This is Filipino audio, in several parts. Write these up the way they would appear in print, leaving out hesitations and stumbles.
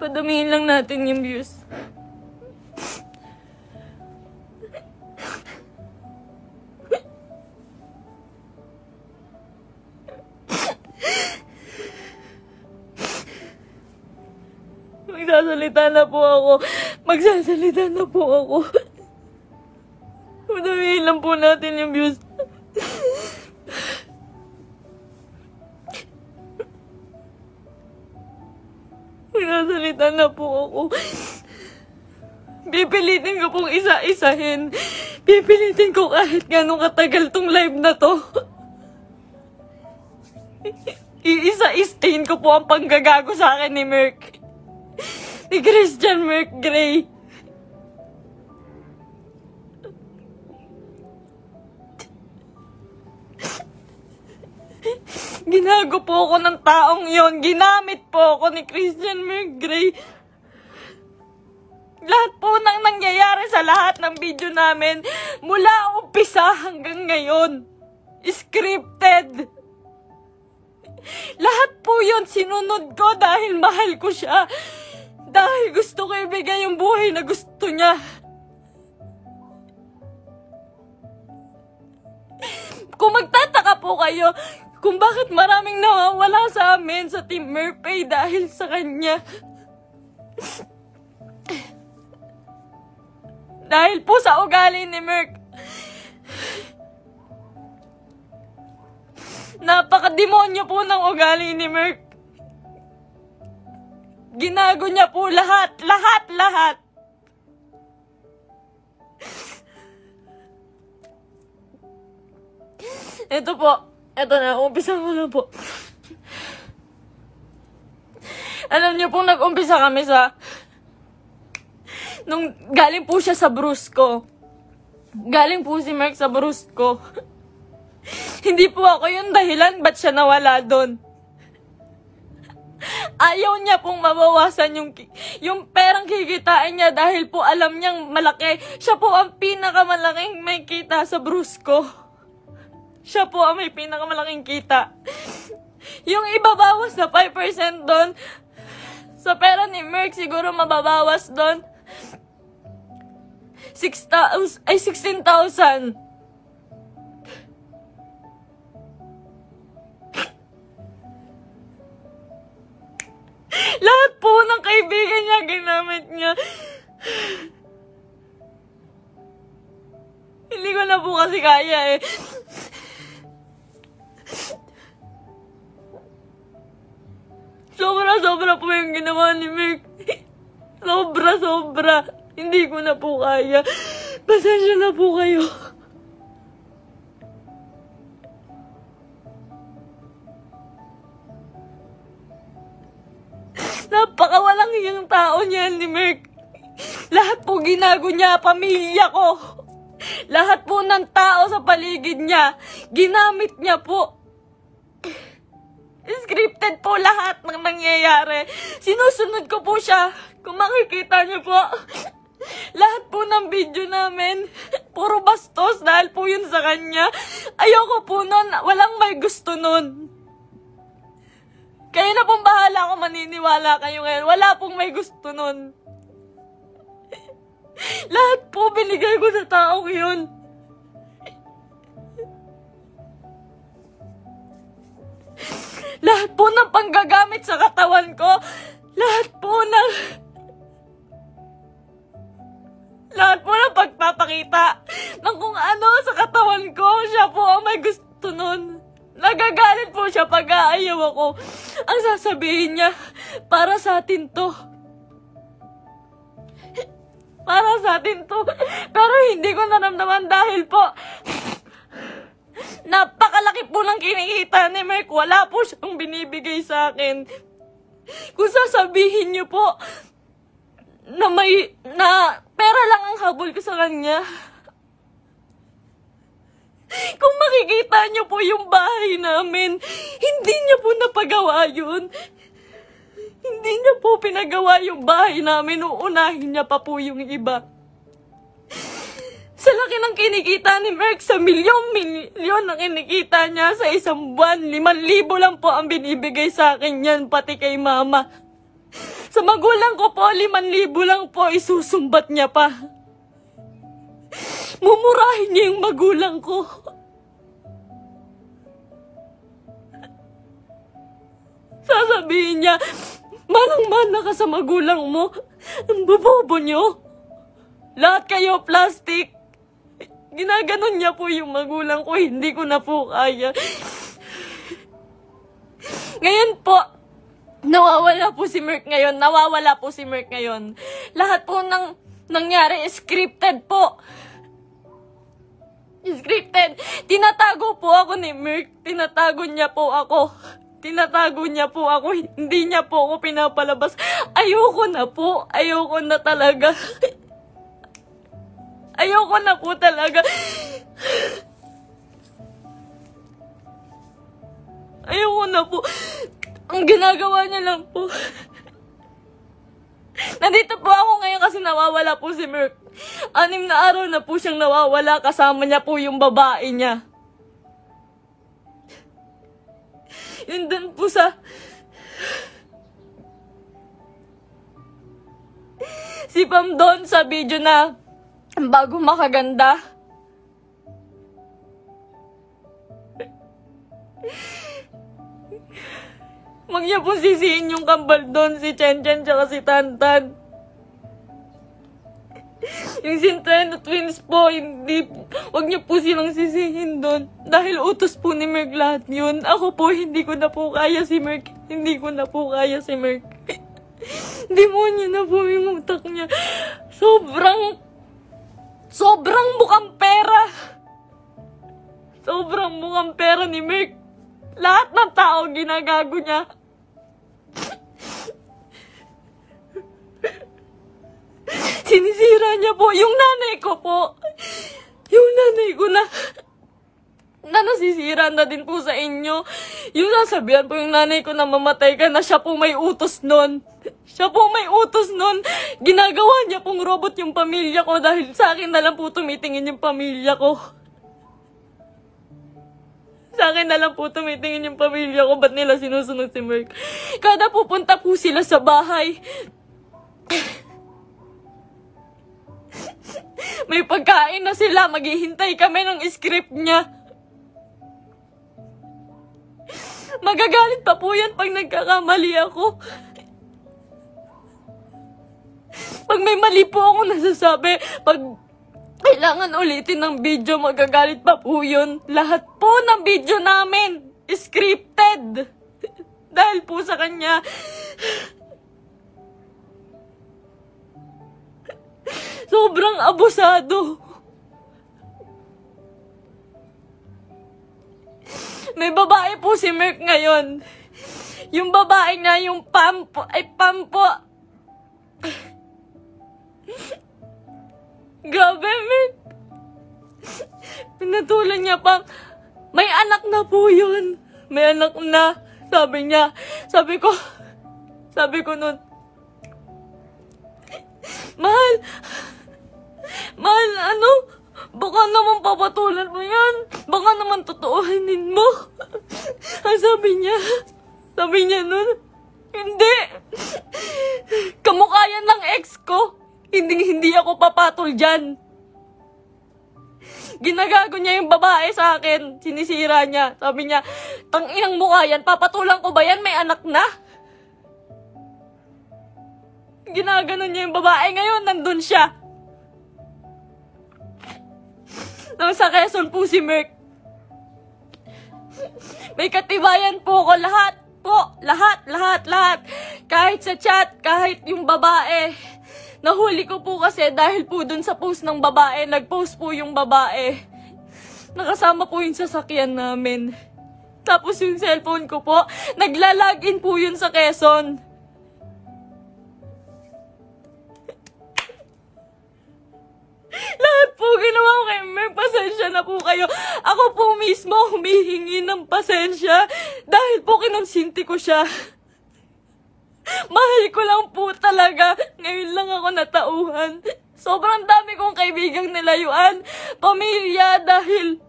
Padamihin lang natin yung views. Magsasalita na po ako. Magsasalita na po ako. Padamihin lang po natin yung views. Magsasalita na po ako. Pipilitin ko pong isa-isahin. Pipilitin ko kahit gano'ng katagal tong live na to. Iisa-istain ko po ang panggagago sa akin ni Merc. Ni Christian Merc Gray. Ginago po ako ng taong yon. Ginamit po ako ni Christian Merc Gray. Lahat po nang nangyayari sa lahat ng video namin, mula umpisa hanggang ngayon, scripted. Lahat po yun sinunod ko dahil mahal ko siya. Dahil gusto ko ibigay yung buhay na gusto niya. Kung magtataka po kayo kung bakit maraming nawawala sa amin sa Team Merpay dahil sa kanya. Dahil po sa ugali ni Merc. Napakademonyo po ng ugali ni Merc. Ginago niya po lahat. Ito po. Ito na, umpisa ko na po. Alam niyo po, nag-umpisa kami sa... Nung galing po siya sa Brusco. Galing po si Merc sa Brusco. Hindi po ako yung dahilan ba't siya nawala doon. Ayaw niya pong mabawasan yung perang kikitain niya dahil po alam niyang malaki. Siya po ang pinakamalaking may kita sa Brusco. Siya po ang may pinakamalaking kita. Yung ibabawas na 5% doon, sa pera ni Merc siguro mababawas doon 16,000. Lahat po ng kaibigan niya, ginamit niya. Hindi ko na po kasi kaya eh. Sobra po yung ginawa ni Merc. Sobra. Hindi ko na po kaya. Pasensya na po kayo. Napakawalang hiyang tao niya ni Merc. Lahat po ginago niya, pamilya ko. Lahat po ng tao sa paligid niya, ginamit niya po. Scripted po lahat ng nangyayari. Sinusunod ko po siya. Kung makikita niyo po, lahat po ng video namin, puro bastos dahil po yun sa kanya. Ayoko po nun, walang may gusto nun. Kayo na pong bahala kung maniniwala kayo ngayon. Wala pong may gusto nun. Lahat po binigay ko sa taong yun. Lahat po ng panggagamit sa katawan ko, lahat po ng pagpapakita ng kung ano sa katawan ko, siya po ang may gusto nun. Nagagalit po siya pag aayaw ako. Ang sasabihin niya, para sa atin to. Para sa atin to. Pero hindi ko naramdaman dahil po, napakalaki po ng kinikita ni Merc. Wala po siyang binibigay sa akin. Kung sasabihin niyo po na pera lang ang habol ko sa kanya. Kung makikita niyo po yung bahay namin, hindi niya po napagawa yun. Hindi niya po pinagawa yung bahay namin. Uunahin niya pa po yung iba. Sa laki ng kinikita ni Merc, sa milyon ang kinikita niya sa isang buwan. 5,000 lang po ang binibigay sa akin yan, pati kay mama. Sa magulang ko po, 5,000 lang po, isusumbat niya pa. Mumurahin niya yung magulang ko. Sasabihin niya, manang-mana ka sa magulang mo. Ang bobobo niyo. Lahat kayo plastic. Ginaganon niya po yung magulang ko, hindi ko na po kaya. Ngayon po, nawawala po si Merc ngayon. Lahat po ng nangyari scripted po. Scripted. Tinatago po ako ni Merc. Tinatago niya po ako. Hindi niya po ako pinapalabas. Ayoko na po. Ayoko na talaga. Ayoko na po talaga. Ayoko na po. Ang ginagawa niya lang po. Nandito po ako ngayon kasi nawawala po si Merc. 6 na araw na po siyang nawawala. Kasama niya po yung babae niya. Yun dun po sa... Si Pam doon sa video na bago makaganda. Huwag niya po sisihin yung kambal doon, si Chen Chen tsaka si Tantan. Yung Centeno twins po, huwag niya po silang sisihin doon. Dahil utos po ni Merc lahat yun. Ako po, hindi ko na po kaya si Merc. Hindi mo na po yung utak niya. Sobrang mukhang pera ni Merc. Lahat ng tao ginagago niya. Sinisira niya po yung nanay ko po. Yung nanay ko na nasisira na din po sa inyo. Yung sasabihan po yung nanay ko na mamatay ka na, siya po may utos nun. Ginagawa niya pong robot yung pamilya ko dahil sa akin na lang po tumitingin yung pamilya ko. Ba't nila sinusunod si Merc? Kada pupunta po sila sa bahay, may pagkain na sila, maghihintay kami ng script niya. Magagalit pa po yan pag nagkakamali ako. Pag may mali po ako nasasabi, pag kailangan ulitin ng video, magagalit pa po yun. Lahat po ng video namin, scripted. Dahil po sa kanya. Sobrang abusado. May babae po si Merc ngayon. Yung babae niya, yung Pam po. Grabe, Merc. Pinatulan niya pa. May anak na po yun. May anak na. Sabi niya. Sabi ko nun, Mahal, baka naman papatulan mo yan. Baka naman totoohanin mo. Ang sabi niya nun, hindi. Kamukha yan ng ex ko. Hindi ako papatol dyan. Ginagago niya yung babae sa akin. Sinisira niya. Sabi niya, tanginang mukha yan. Papatulan ko ba yan? May anak na. Ginaganon niya yung babae. Ngayon, nandun siya. Sa Quezon po si Merc. May katibayan po ko. Lahat po. Lahat. Kahit sa chat, kahit yung babae. Nahuli ko po kasi dahil po dun sa post ng babae. Nag-post po yung babae. Nakasama po yung sasakyan namin. Tapos yung cellphone ko po, nagla-login po yun sa Quezon. Lahat po ginawa ko kay Merc. Pasensya na po kayo. Ako po mismo humihingi ng pasensya dahil po kinonsinti ko siya. Mahal ko lang po talaga. Ngayon lang ako natauhan. Sobrang dami kong kaibigang nilayuan. Pamilya dahil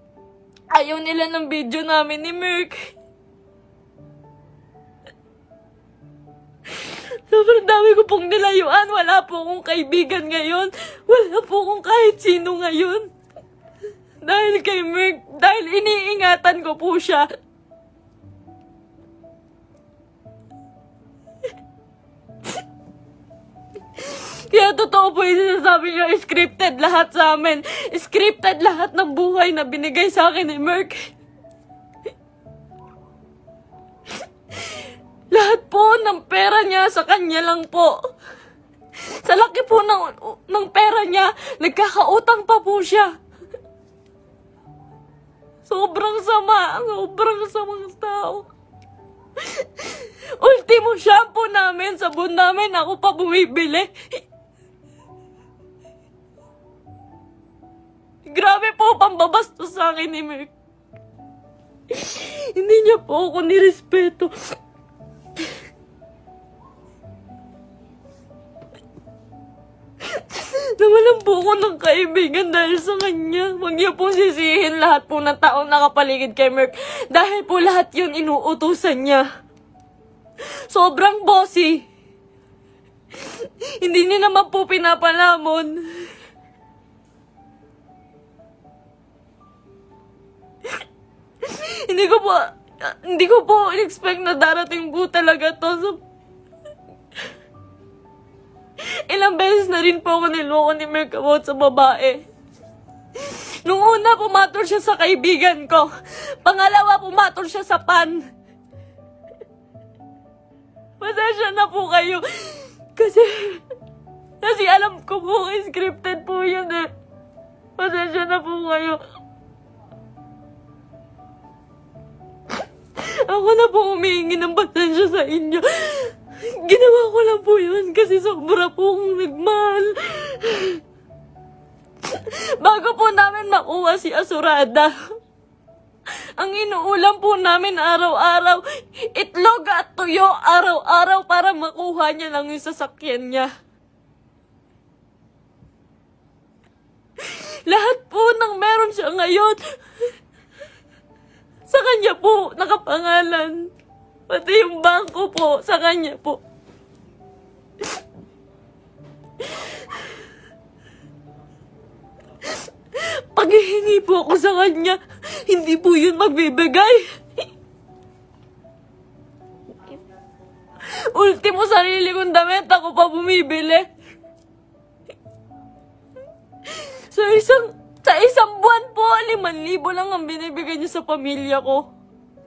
ayaw nila ng video namin ni Merc. Sobrang dami ko pong nilayuan. Wala po akong kaibigan ngayon. Wala po akong kahit sino ngayon. Dahil kay Merk, dahil iniingatan ko po siya. Kaya totoo po yung sinasabi niya, scripted lahat sa amin. Scripted lahat ng buhay na binigay sa akin ni Merk. Lahat po ng pera niya sa kanya lang po. Sa laki po ng pera niya, nagkakautang pa po siya. Sobrang sama, sobrang samang tao. Ultimo shampoo namin, sabon namin, ako pa bumibili. Grabe po, pambabastos sa akin ni Merk. Hindi niya po ako nirespeto. Nawalan po ako ng kaibigan dahil sa kanya. Huwag niya po sisihin lahat po ng taong nakapaligid kay Merk. Dahil po lahat yun inuutusan niya. Sobrang bossy. Hindi niya naman po pinapalamon. Hindi ko po expect na darating po talaga to. So, ilang beses na rin po ako niloko ni Merk about sa babae. Nung una, pumatol siya sa kaibigan ko. Pangalawa, pumatol siya sa pan. Pasensya na po kayo. Kasi alam ko po, scripted po yun eh. Pasensya na po kayo. Ako na po humihingi ng pasensya sa inyo. Ginawa ko lang po yun kasi sobra po akong nagmahal. Bago po namin makuha si Asurada, ang inuulam po namin araw-araw, itlog at tuyo araw-araw para makuha niya lang yung sasakyan niya. Lahat po ng meron siya ngayon, sa kanya po nakapangalan. Pati yung bangko po, sa kanya po. Paghihingi po ako sa kanya, hindi po yun magbibigay. Ultimo sarili kong damit, ako pa bumibili. Sa isang buwan po, 5,000 lang ang binibigay niya sa pamilya ko.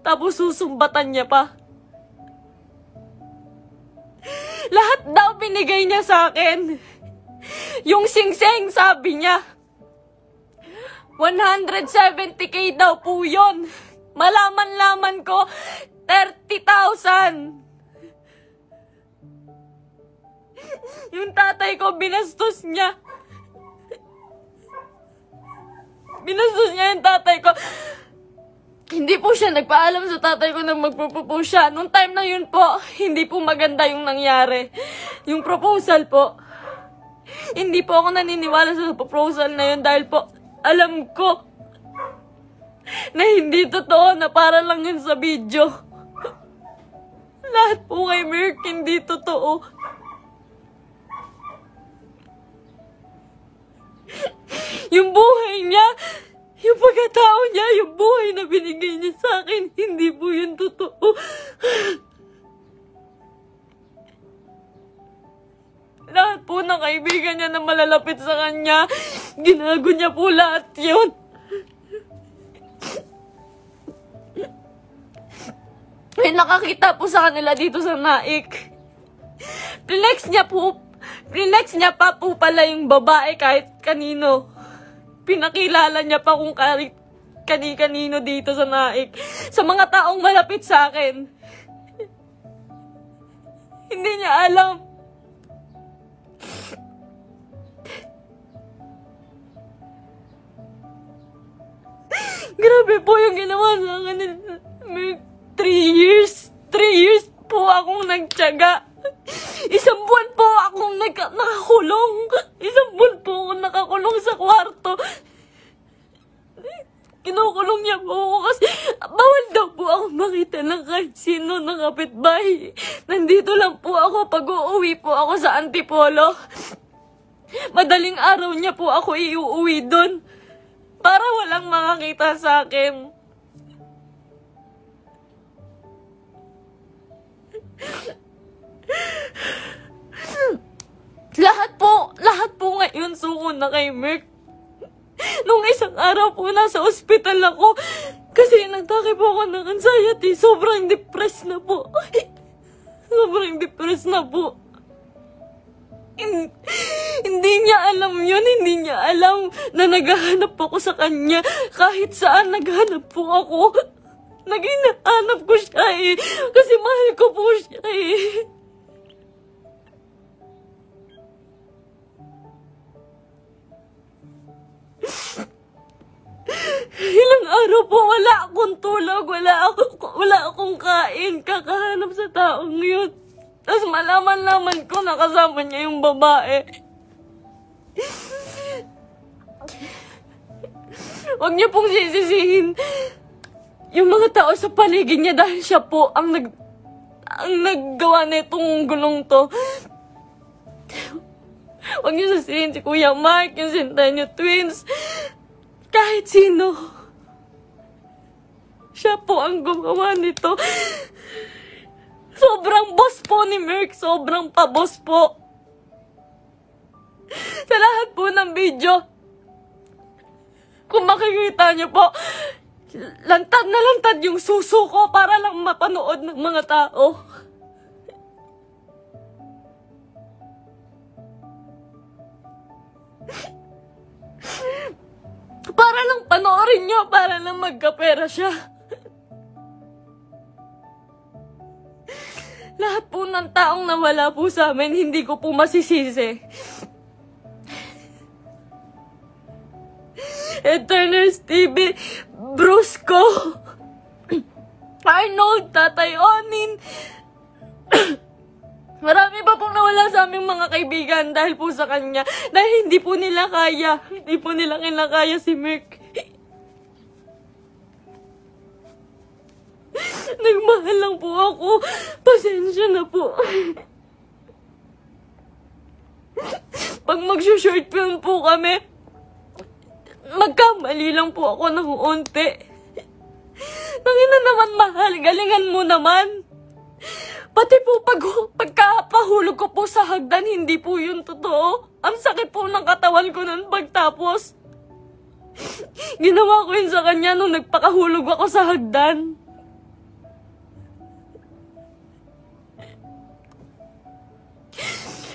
Tapos susumbatan niya pa. Lahat daw binigay niya sa akin. Yung singseng, sabi niya, 170K daw po yun. Malaman-laman ko, 30,000. Yung tatay ko, binastos niya. Binastos niya yung tatay ko. Hindi po siya nagpaalam sa tatay ko na magpropose siya. Nung time na yun po, hindi po maganda yung nangyari. Yung proposal po. Hindi po ako naniniwala sa proposal na yun dahil po, alam ko na hindi totoo, na para lang yun sa video. Lahat po kay Merk, hindi totoo. Yung buhay niya, yung pagkatao niya, yung buhay na binigay niya sa akin, hindi po yun totoo. Lahat po ng kaibigan niya na malalapit sa kanya, ginago niya po lahat yun. May nakakita po sa kanila dito sa Naik. Flex niya pa po pala yung babae kahit kanino. Pinakilala niya pa kung kani-kanino dito sa Naik. Sa mga taong malapit sa akin. Hindi niya alam. Grabe po yung ginawa sa akin. 3 years. 3 years po akong nagtiyaga. Isang buwan po akong nakakulong. Isang buwan po akong nakakulong sa kwarto. kinukulong niya po ako kasi bawal daw po ako makita ng kahit sino ng kapitbahay. Nandito lang po ako pag uuwi po ako sa Antipolo. Madaling araw niya po ako iuuwi doon para walang makakita sa akin. Lahat po ngayon suko na kay Merk. Nung isang araw po nasa ospital ako kasi nagtake po ako ng anxiety. Sobrang depressed na po. Sobrang depressed na po. Hindi niya alam yun. Hindi niya alam na naghahanap ako sa kanya. Kahit saan naghahanap po ako. Naghahanap ko siya eh. Kasi mahal ko po siya eh. Ilang araw po wala akong tulog, wala akong kain, kakahanap sa taong yun. Tapos malaman ko na kasama niya yung babae. Huwag niyo pong sisisihin yung mga tao sa paligid niya dahil siya po ang naggawa nitong gulong to. Huwag niyo sisihin si Kuya Mark, yung Centennial Twins. Kahit sino. Siya po ang gumawa nito. Sobrang boss po ni Merk. Sobrang pa-boss po. Sa lahat po ng video, kung makikita niyo po, lantad na lantad yung suso ko para lang mapanood ng mga tao. Para lang panoorin niyo, para lang magkapera siya. Lahat po ng taong nawala po sa amin, hindi ko po masisisi. Eterners TV, Brusco, Arnold, Tatay Onin. Marami pa pong nawala sa aming mga kaibigan dahil po sa kanya. Dahil hindi po nila kaya. Hindi po nila kinakaya si Merk. Nagmahal lang po ako. Pasensya na po. Pag mag-short film po kami, magkamali lang po ako ng unti. Nangina naman mahal, galingan mo naman. Pati po pagkapahulog ko po sa hagdan, hindi po yun totoo. Ang sakit po ng katawan ko nun pagtapos. Ginawa ko yun sa kanya nung nagpakahulog ako sa hagdan.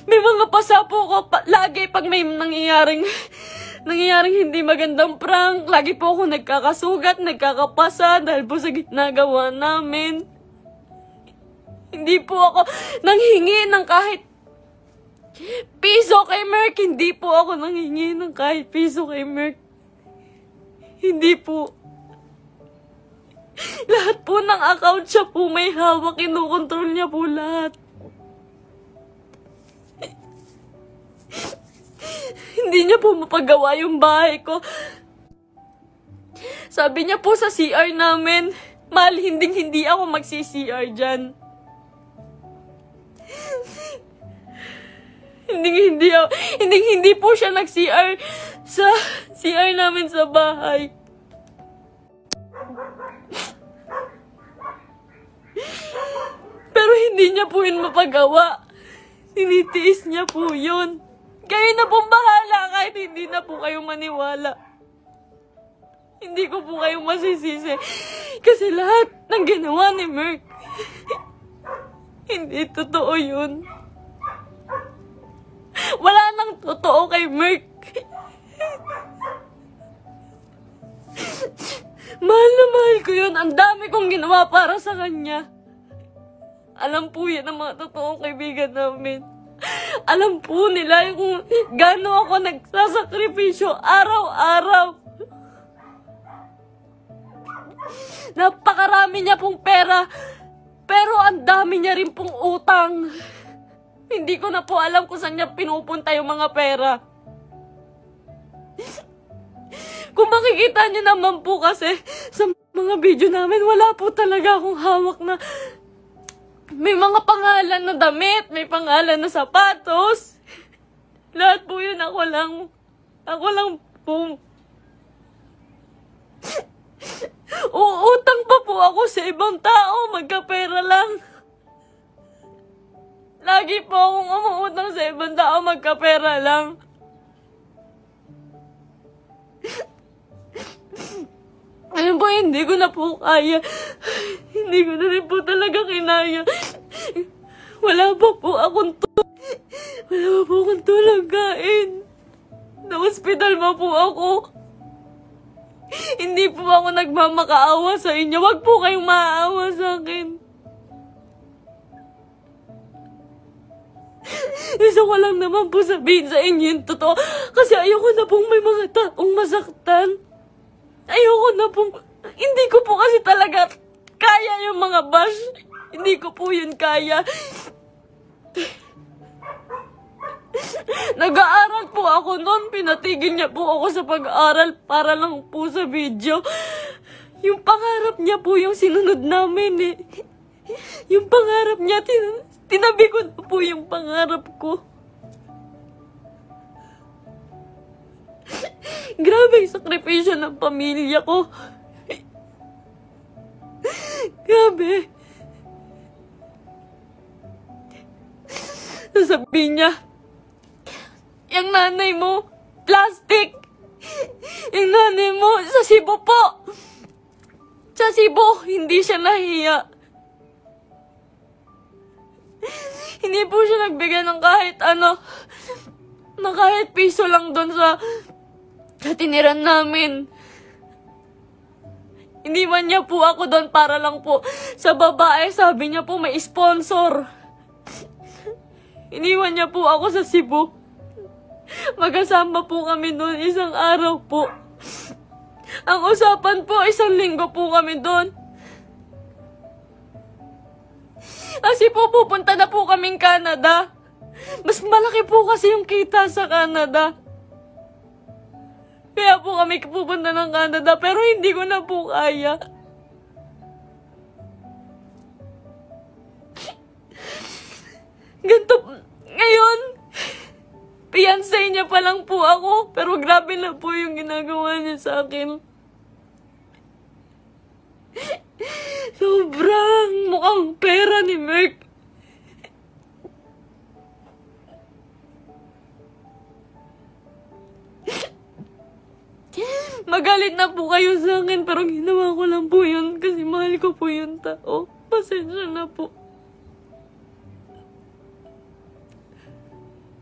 May mga pasapo ko lagi pag may nangyayaring hindi magandang prank. Lagi po ako nagkakasugat, nagkakapasa dahil po sa ginagawa namin. Hindi po ako nanghingi ng kahit piso kay Merk. Hindi po ako nanghingi ng kahit piso kay Merk. Hindi po. Lahat po ng account siya po may hawak. Kinukontrol niya po lahat. Hindi niya po mapagawa yung bahay ko. Sabi niya po sa CR namin, mahal, hindi ako magsi-CR dyan. Hindi po siya nag-CR sa CR namin sa bahay. Pero hindi niya po yun mapagawa. Tinitiis niya po yun. Kayo na pong bahala kahit hindi na po kayo maniwala. Hindi ko po kayo masisisi. Kasi lahat ng ginawa ni Merk, hindi totoo yun. Wala nang totoo kay Merk. Mahal na mahal ko yun. Ang dami kong ginawa para sa kanya. Alam po yan ang mga totoong kaibigan namin. Alam po nila kung gaano ako nagsasakripisyo araw-araw. Napakarami niya pong pera, pero ang dami niya rin pong utang. Hindi ko na po alam kung saan niya pinupunta yung mga pera. Kung makikita niyo naman po kasi sa mga video namin, wala po talaga akong hawak na may mga pangalan na damit, may pangalan na sapatos. Lahat po yun ako lang po. Uutang pa po ako sa ibang tao, magkapera lang. Lagi po akong umuutang sa ibang tao, magkapera lang. Ayun po, hindi ko na po kaya. Hindi ko na rin po talaga kinaya. Wala pa po akong tulog kain. Na-hospital pa po ako. Hindi po ako nagmamakaawa sa inyo. Wag po kayong maaawa sa akin. Gusto ko lang naman po sabihin sa inyo yung totoo. Kasi ayoko na pong may mga taong masaktan. Ayoko na pong... Hindi ko po kasi talaga kaya yung mga bash. Hindi ko po yun kaya. Nag-aaral po ako noon. Pinatigil niya po ako sa pag-aaral para lang po sa video. Yung pangarap niya po yung sinunod namin eh. Yung pangarap niya, tinabi ko na po yung pangarap ko. Grabe yung sakripisyo ng pamilya ko. Grabe. Sasabihin niya, yung nanay mo, plastic. Yung nanay mo, sa Cebu po. Sa Cebu, hindi siya nahiya. Hindi po siya nagbigay ng kahit ano, na kahit piso lang doon sa tiniran namin. Iniwan niya po ako doon para lang po sa babae. Sabi niya po may sponsor. Iniwan niya po ako sa Cebu. Magkasama po kami doon isang araw po. Ang usapan po, 1 linggo po kami doon. Kasi po pupunta na po kaming Canada. Mas malaki po kasi yung kita sa Canada. Kaya po kami pupunta ng Canada, pero hindi ko na po kaya. Ganito, ngayon, fiancé niya pa lang po ako, pero grabe na po yung ginagawa niya sa akin. Sobrang mukhang pera ni Merk. Magalit na po kayo sa akin, pero ginawa ko lang po yun kasi mahal ko po yung tao. Pasensya na po.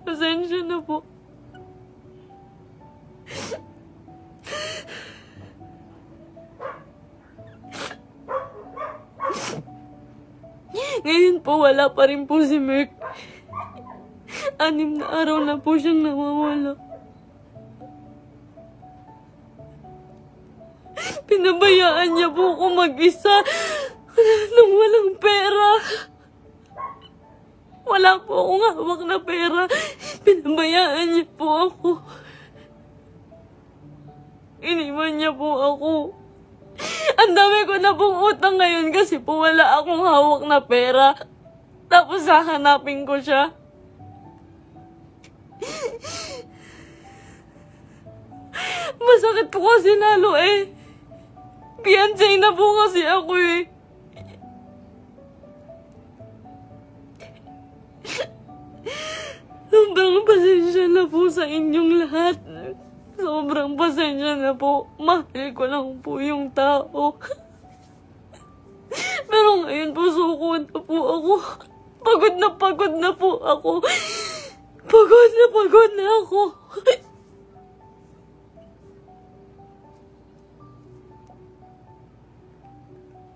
Pasensya na po. Ngayon po, wala pa rin po si Merk. 6 na araw na po siyang nawawala. Pinabayaan niya po ako mag-isa nang walang pera. Wala po akong hawak na pera. Pinabayaan niya po ako. Iniwan niya po ako. Ang dami ko na pong utang ngayon kasi po wala akong hawak na pera. Tapos hahanapin ko siya. Masakit po kasi lalo eh. Fiancé na po kasi ako eh. Sobrang pasensya na po sa inyong lahat. Sobrang pasensya na po. Mahal ko lang po yung tao. Pero ngayon po suko na po ako. Pagod na po ako. Pagod na ako.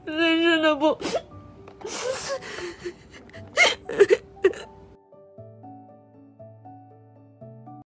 Pasensya na po.